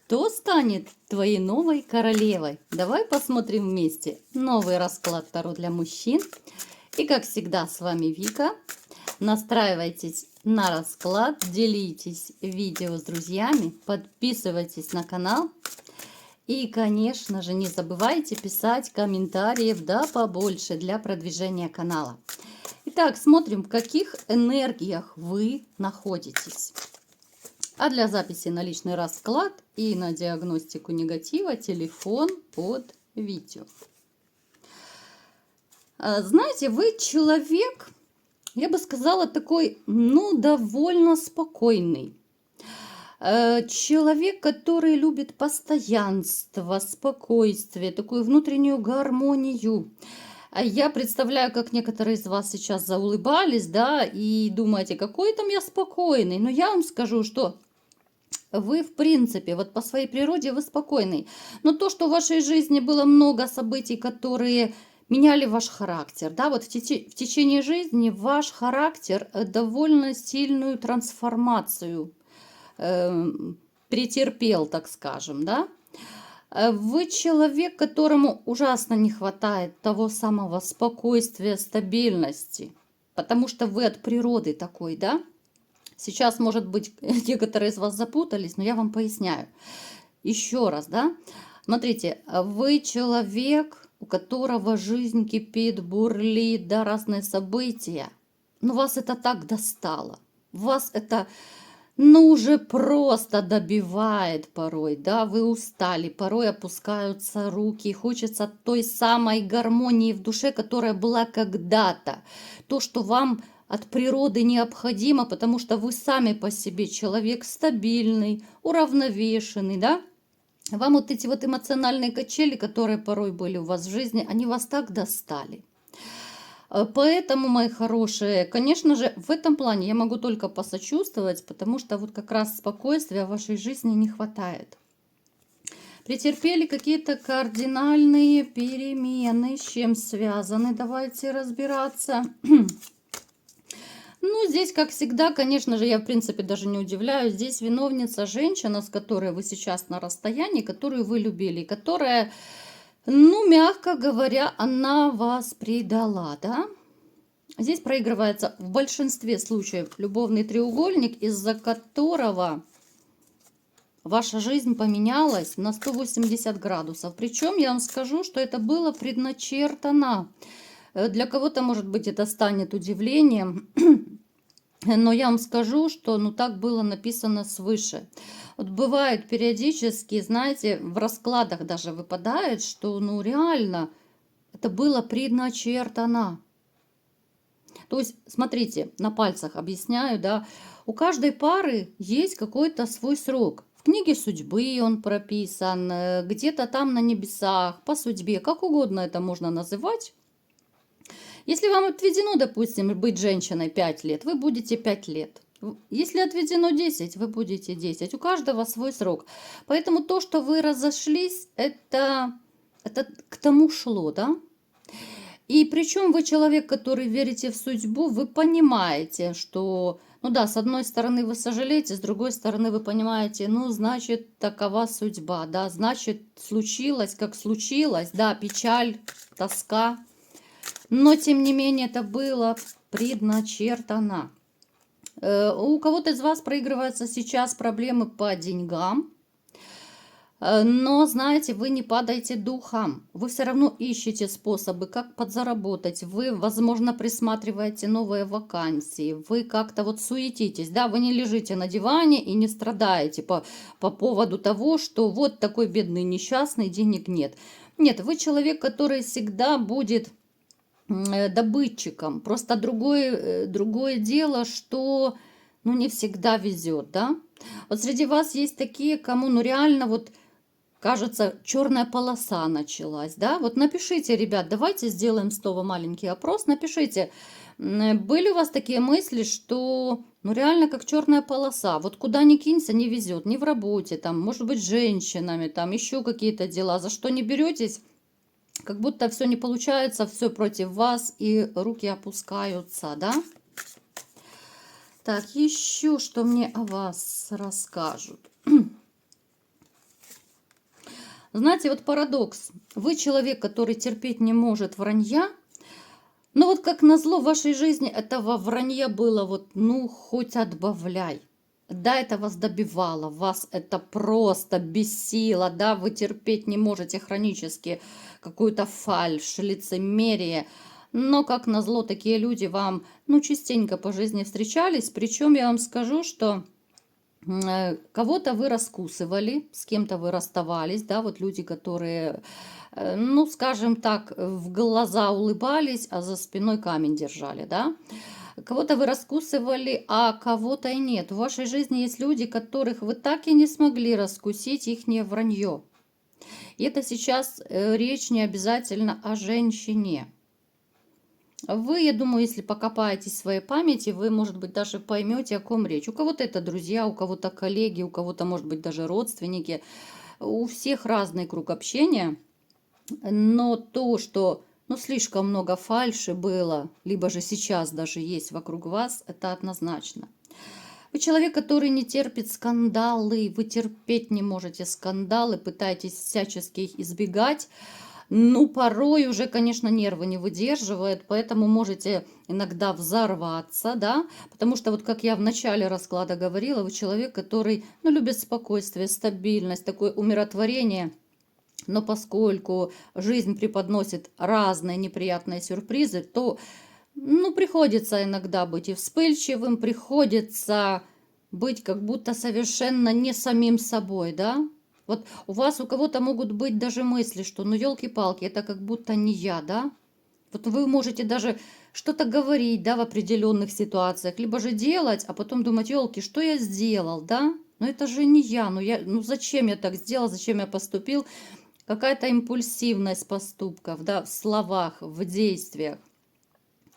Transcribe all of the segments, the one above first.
Кто станет твоей новой королевой? Давай посмотрим вместе новый расклад Таро для мужчин. И как всегда, с вами Вика. Настраивайтесь на расклад, делитесь видео с друзьями, подписывайтесь на канал. И, конечно же, не забывайте писать комментариев, да, побольше для продвижения канала. Итак, смотрим, в каких энергиях вы находитесь. А для записи на личный расклад и на диагностику негатива телефон под видео. Знаете, вы человек, я бы сказала, такой, довольно спокойный. Человек, который любит постоянство, спокойствие, такую внутреннюю гармонию. Я представляю, как некоторые из вас сейчас заулыбались, да, и думаете, какой там я спокойный. Но я вам скажу, что вы, в принципе, вот по своей природе вы спокойный. Но то, что в вашей жизни было много событий, которые меняли ваш характер, да, вот в течение жизни ваш характер довольно сильную трансформацию претерпел, так скажем, да. Вы человек, которому ужасно не хватает того самого спокойствия, стабильности, потому что вы от природы такой, да. Сейчас, может быть, некоторые из вас запутались, но я вам поясняю. Еще раз, да? Смотрите, вы человек, у которого жизнь кипит, бурлит, да, разные события. Но вас это так достало. Вас это, уже просто добивает порой, да? Вы устали, порой опускаются руки. Хочется той самой гармонии в душе, которая была когда-то. То, что вам от природы необходимо, потому что вы сами по себе человек стабильный, уравновешенный, да? Вам вот эти вот эмоциональные качели, которые порой были у вас в жизни, они вас так достали. Поэтому, мои хорошие, конечно же, в этом плане я могу только посочувствовать, потому что вот как раз спокойствия в вашей жизни не хватает. Претерпели какие-то кардинальные перемены, с чем связаны, давайте разбираться. Здесь, как всегда, конечно же, я, в принципе, даже не удивляюсь. Здесь виновница женщина, с которой вы сейчас на расстоянии, которую вы любили, которая, мягко говоря, она вас предала, да? Здесь проигрывается в большинстве случаев любовный треугольник, из-за которого ваша жизнь поменялась на 180 градусов. Причем я вам скажу, что это было предначертано. Для кого-то, может быть, это станет удивлением. Но я вам скажу, что так было написано свыше. Вот бывает периодически, знаете, в раскладах даже выпадает, что реально это было предначертано. То есть, смотрите, на пальцах объясняю, да, у каждой пары есть какой-то свой срок. В книге судьбы он прописан, где-то там на небесах, по судьбе, как угодно это можно называть. Если вам отведено, допустим, быть женщиной 5 лет, вы будете 5 лет. Если отведено 10, вы будете 10. У каждого свой срок. Поэтому то, что вы разошлись, это к тому шло, да? И причем вы человек, который верите в судьбу, вы понимаете, что, с одной стороны вы сожалеете, с другой стороны вы понимаете, значит, такова судьба, да, значит, случилось, как случилось, да, печаль, тоска. Но, тем не менее, это было предначертано. У кого-то из вас проигрываются сейчас проблемы по деньгам. Но, знаете, вы не падаете духом. Вы все равно ищете способы, как подзаработать. Вы, возможно, присматриваете новые вакансии. Вы как-то вот суетитесь. Да, вы не лежите на диване и не страдаете по поводу того, что вот такой бедный несчастный, денег нет. Нет, вы человек, который всегда будет добытчиком. Просто другое дело, что не всегда везет, да. Вот среди вас есть такие, кому реально вот кажется, черная полоса началась, да. Вот напишите, ребят, давайте сделаем снова маленький опрос. Напишите, были у вас такие мысли, что реально как черная полоса. Вот куда ни кинься, не везет, ни в работе, там, может быть, с женщинами, там еще какие-то дела, за что не беретесь. Как будто все не получается, все против вас, и руки опускаются, да? Так, еще что мне о вас расскажут. Знаете, вот парадокс. Вы человек, который терпеть не может вранья, но вот как назло в вашей жизни этого вранья было вот, ну, хоть отбавляй. Да, это вас добивало, вас это просто бесило, да, вы терпеть не можете хронически какую-то фальшь, лицемерие. Но, как назло, такие люди вам, ну, частенько по жизни встречались. Причем я вам скажу, что кого-то вы раскусывали, с кем-то вы расставались, да, вот люди, которые, ну, скажем так, в глаза улыбались, а за спиной камень держали, да. Кого-то вы раскусывали, а кого-то и нет. В вашей жизни есть люди, которых вы так и не смогли раскусить, их не вранье. И это сейчас речь не обязательно о женщине. Вы, я думаю, если покопаетесь в своей памяти, вы, может быть, даже поймете, о ком речь. У кого-то это друзья, у кого-то коллеги, у кого-то, может быть, даже родственники. У всех разный круг общения. Но то, что ну, слишком много фальши было, либо же сейчас даже есть вокруг вас, это однозначно. Вы человек, который не терпит скандалы, вы терпеть не можете скандалы, пытаетесь всячески их избегать. Ну, порой уже, конечно, нервы не выдерживают, поэтому можете иногда взорваться, да, потому что вот как я в начале расклада говорила, вы человек, который, ну, любит спокойствие, стабильность, такое умиротворение, но поскольку жизнь преподносит разные неприятные сюрпризы, то, ну, приходится иногда быть и вспыльчивым, приходится быть как будто совершенно не самим собой, да. Вот у вас, у кого-то могут быть даже мысли, что ну елки-палки, это как будто не я, да? Вот вы можете даже что-то говорить, да, в определенных ситуациях, либо же делать, а потом думать, елки, что я сделал, да? Но это же не я, ну зачем я так сделал, зачем я поступил? Какая-то импульсивность поступков, да, в словах, в действиях.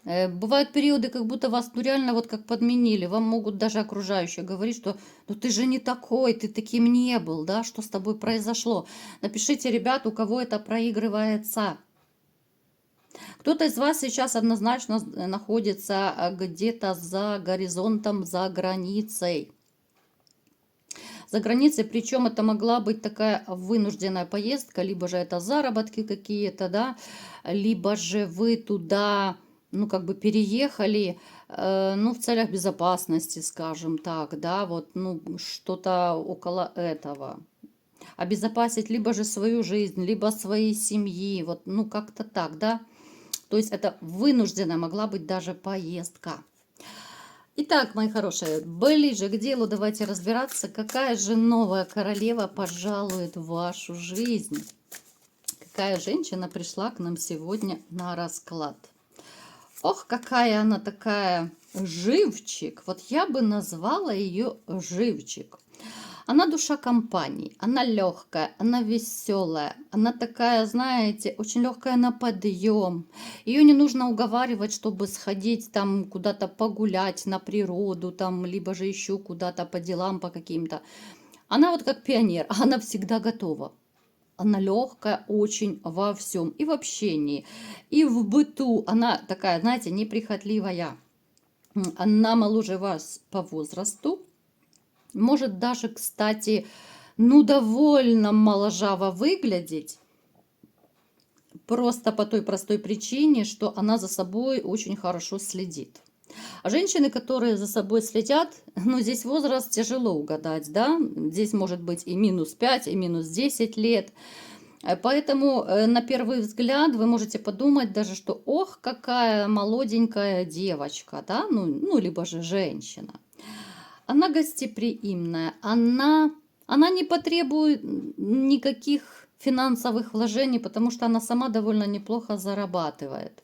Бывают периоды, как будто вас ну реально вот как подменили. Вам могут даже окружающие говорить, что ну ты же не такой, ты таким не был, да, что с тобой произошло. Напишите, ребят, у кого это проигрывается. Кто-то из вас сейчас однозначно находится где-то за горизонтом, за границей. За границей, причем это могла быть такая вынужденная поездка, либо же это заработки какие-то, да, либо же вы туда ну, как бы переехали, ну, в целях безопасности, скажем так, да, вот, ну, что-то около этого. Обезопасить либо же свою жизнь, либо своей семьи, вот, ну, как-то так, да. То есть это вынужденная могла быть даже поездка. Итак, мои хорошие, ближе к делу давайте разбираться, какая же новая королева пожалует в вашу жизнь. Какая женщина пришла к нам сегодня на расклад. Ох, какая она такая живчик. Вот я бы назвала ее живчик. Она душа компании, она легкая, она веселая, она такая, знаете, очень легкая на подъем. Ее не нужно уговаривать, чтобы сходить там куда-то погулять на природу, там, либо же еще куда-то по делам, по каким-то. Она вот как пионер, она всегда готова. Она легкая очень во всем, и в общении, и в быту. Она такая, знаете, неприхотливая. Она моложе вас по возрасту. Может даже, кстати, ну довольно моложаво выглядеть. Просто по той простой причине, что она за собой очень хорошо следит. А женщины, которые за собой следят, ну здесь возраст тяжело угадать, да. Здесь может быть и минус 5, и минус 10 лет. Поэтому на первый взгляд вы можете подумать даже, что ох, какая молоденькая девочка, да, ну либо же женщина. Она гостеприимная, она не потребует никаких финансовых вложений, потому что она сама довольно неплохо зарабатывает.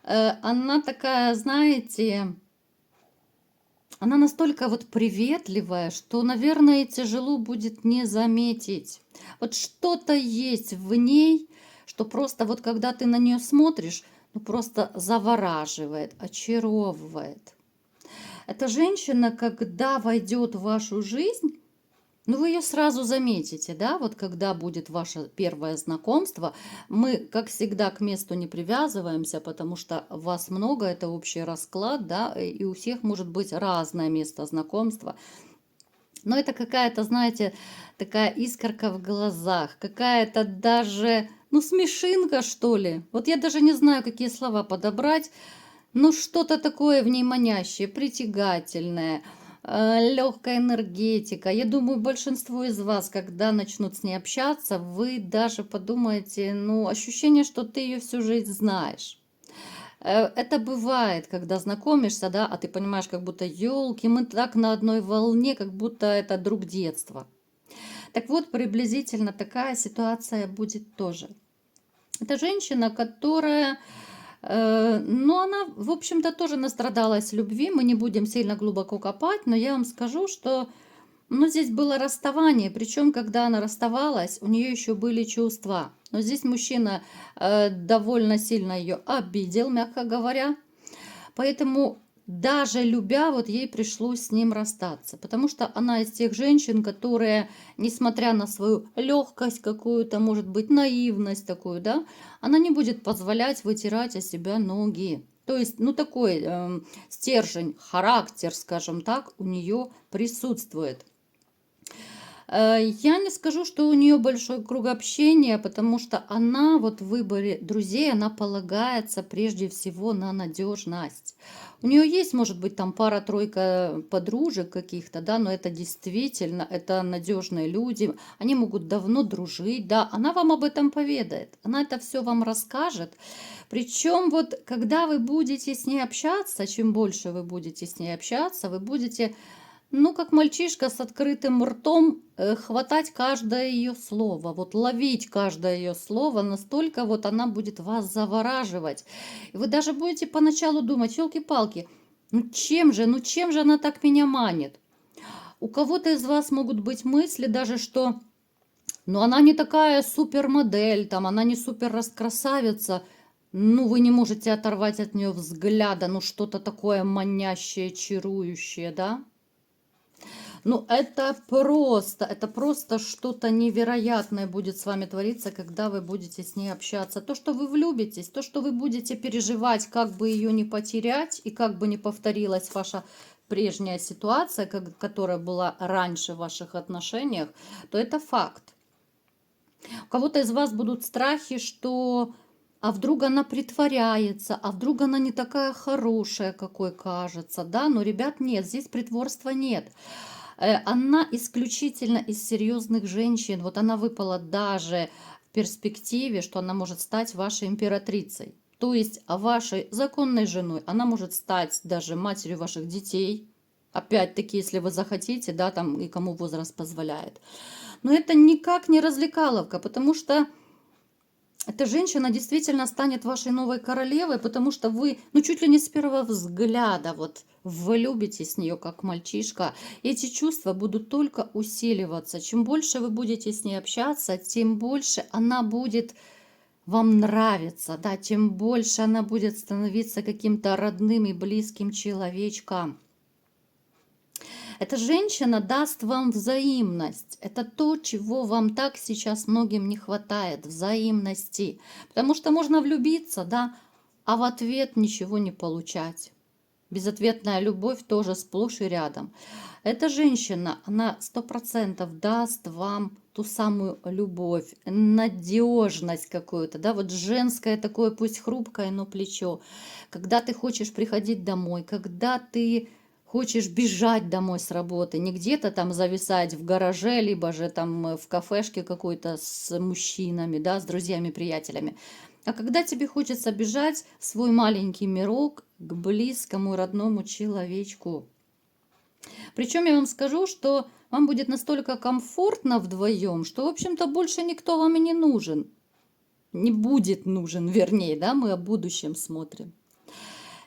Она такая, знаете, она настолько вот приветливая, что, наверное, тяжело будет не заметить. Вот что-то есть в ней, что просто вот когда ты на нее смотришь, ну просто завораживает, очаровывает. Эта женщина, когда войдет в вашу жизнь, ну вы ее сразу заметите, да, вот когда будет ваше первое знакомство, мы, как всегда, к месту не привязываемся, потому что вас много, это общий расклад, да, и у всех может быть разное место знакомства. Но это какая-то, знаете, такая искорка в глазах, какая-то даже, ну, смешинка, что ли. Вот я даже не знаю, какие слова подобрать. Ну, что-то такое в ней манящее, притягательное, легкая энергетика. Я думаю, большинство из вас, когда начнут с ней общаться, вы даже подумаете, ну, ощущение, что ты ее всю жизнь знаешь. Это бывает, когда знакомишься, да, а ты понимаешь, как будто, елки, мы так на одной волне, как будто это друг детства. Так вот, приблизительно такая ситуация будет тоже. Это женщина, которая, ну, она, в общем-то, тоже настрадалась любви. Мы не будем сильно глубоко копать, но я вам скажу, что, ну, здесь было расставание. Причем, когда она расставалась, у нее еще были чувства. Но здесь мужчина довольно сильно ее обидел, мягко говоря. Поэтому даже любя, вот ей пришлось с ним расстаться, потому что она из тех женщин, которые, несмотря на свою легкость какую-то, может быть, наивность такую, да, она не будет позволять вытирать о себя ноги. То есть, ну, такой стержень, характер, скажем так, у нее присутствует. Я не скажу, что у нее большой круг общения, потому что она вот в выборе друзей, она полагается прежде всего на надежность. У нее есть, может быть, там пара-тройка подружек каких-то, да, но это действительно, это надежные люди, они могут давно дружить, да, она вам об этом поведает, она это все вам расскажет. Причем вот, когда вы будете с ней общаться, чем больше вы будете с ней общаться, вы будете, ну, как мальчишка с открытым ртом, хватать каждое ее слово, вот ловить каждое ее слово, настолько вот она будет вас завораживать. И вы даже будете поначалу думать, елки-палки, ну чем же она так меня манит? У кого-то из вас могут быть мысли даже, что, ну, она не такая супермодель, там, она не супер раскрасавица, ну, вы не можете оторвать от нее взгляда, ну, что-то такое манящее, чарующее, да? Ну, это просто что-то невероятное будет с вами твориться, когда вы будете с ней общаться. То, что вы влюбитесь, то, что вы будете переживать, как бы ее не потерять и как бы не повторилась ваша прежняя ситуация, которая была раньше в ваших отношениях, то это факт. У кого-то из вас будут страхи, что а вдруг она притворяется, а вдруг она не такая хорошая, какой кажется, да? Но, ребят, нет, здесь притворства нет. Она исключительно из серьезных женщин. Вот она выпала даже в перспективе, что она может стать вашей императрицей. То есть вашей законной женой. Она может стать даже матерью ваших детей. Опять-таки, если вы захотите, да, там и кому возраст позволяет. Но это никак не развлекаловка, потому что эта женщина действительно станет вашей новой королевой, потому что вы, ну, чуть ли не с первого взгляда, вот, влюбитесь в нее, как мальчишка. И эти чувства будут только усиливаться. Чем больше вы будете с ней общаться, тем больше она будет вам нравиться, да, тем больше она будет становиться каким-то родным и близким человечком. Эта женщина даст вам взаимность. Это то, чего вам так сейчас многим не хватает, взаимности. Потому что можно влюбиться, да, а в ответ ничего не получать. Безответная любовь тоже сплошь и рядом. Эта женщина, она 100% даст вам ту самую любовь, надежность какую-то, да, вот женское такое, пусть хрупкое, но плечо. Когда ты хочешь приходить домой, когда ты хочешь бежать домой с работы, не где-то там зависать в гараже, либо же там в кафешке какой-то с мужчинами, да, с друзьями, приятелями. А когда тебе хочется бежать в свой маленький мирок к близкому родному человечку. Причем я вам скажу, что вам будет настолько комфортно вдвоем, что, в общем-то, больше никто вам и не нужен. Не будет нужен, вернее, да, мы о будущем смотрим.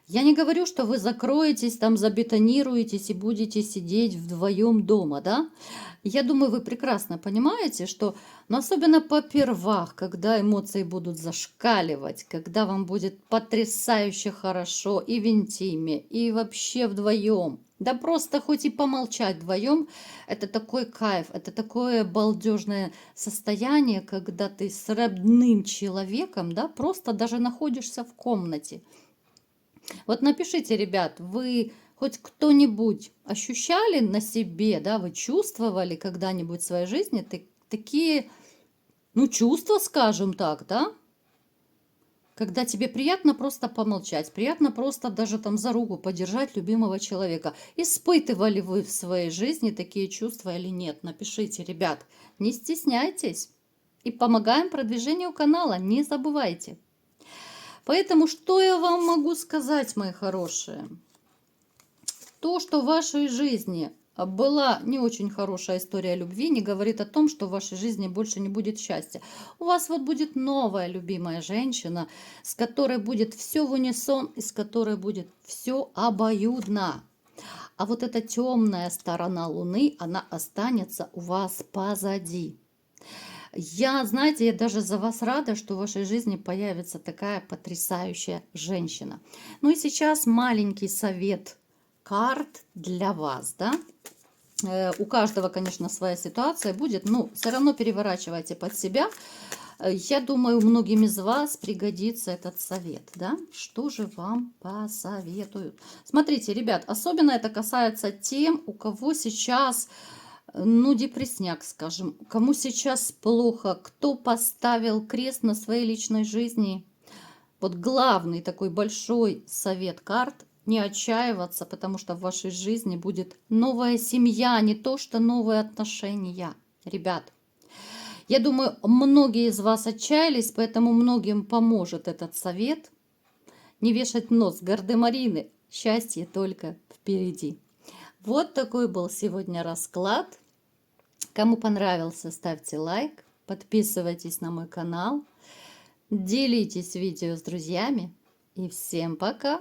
Я не говорю, что вы закроетесь, там забетонируетесь и будете сидеть вдвоем дома, да? Я думаю, вы прекрасно понимаете, что, ну, особенно попервах, когда эмоции будут зашкаливать, когда вам будет потрясающе хорошо и в интиме, и вообще вдвоем, да просто хоть и помолчать вдвоем, это такой кайф, это такое балдежное состояние, когда ты с родным человеком, да, просто даже находишься в комнате. Вот напишите, ребят, вы хоть кто-нибудь ощущали на себе, да, вы чувствовали когда-нибудь в своей жизни такие, ну, чувства, скажем так, да? Когда тебе приятно просто помолчать, приятно просто даже там за руку подержать любимого человека. Испытывали вы в своей жизни такие чувства или нет? Напишите, ребят, не стесняйтесь. И помогаем продвижению канала, не забывайте. Поэтому что я вам могу сказать, мои хорошие? То, что в вашей жизни была не очень хорошая история любви, не говорит о том, что в вашей жизни больше не будет счастья. У вас вот будет новая любимая женщина, с которой будет все в унисон и с которой будет все обоюдно. А вот эта темная сторона Луны, она останется у вас позади. Знаете, я даже за вас рада, что в вашей жизни появится такая потрясающая женщина. Ну и сейчас маленький совет карт для вас, да. У каждого, конечно, своя ситуация будет, но все равно переворачивайте под себя. Я думаю, многим из вас пригодится этот совет, да. Что же вам посоветуют? Смотрите, ребят, особенно это касается тем, у кого сейчас, ну, депрессняк, скажем, кому сейчас плохо, кто поставил крест на своей личной жизни. Вот главный такой большой совет карт — не отчаиваться, потому что в вашей жизни будет новая семья, не то что новые отношения. Ребят, я думаю, многие из вас отчаялись, поэтому многим поможет этот совет. Не вешать нос гардемарины, счастье только впереди. Вот такой был сегодня расклад. Кому понравился, ставьте лайк, подписывайтесь на мой канал, делитесь видео с друзьями и всем пока!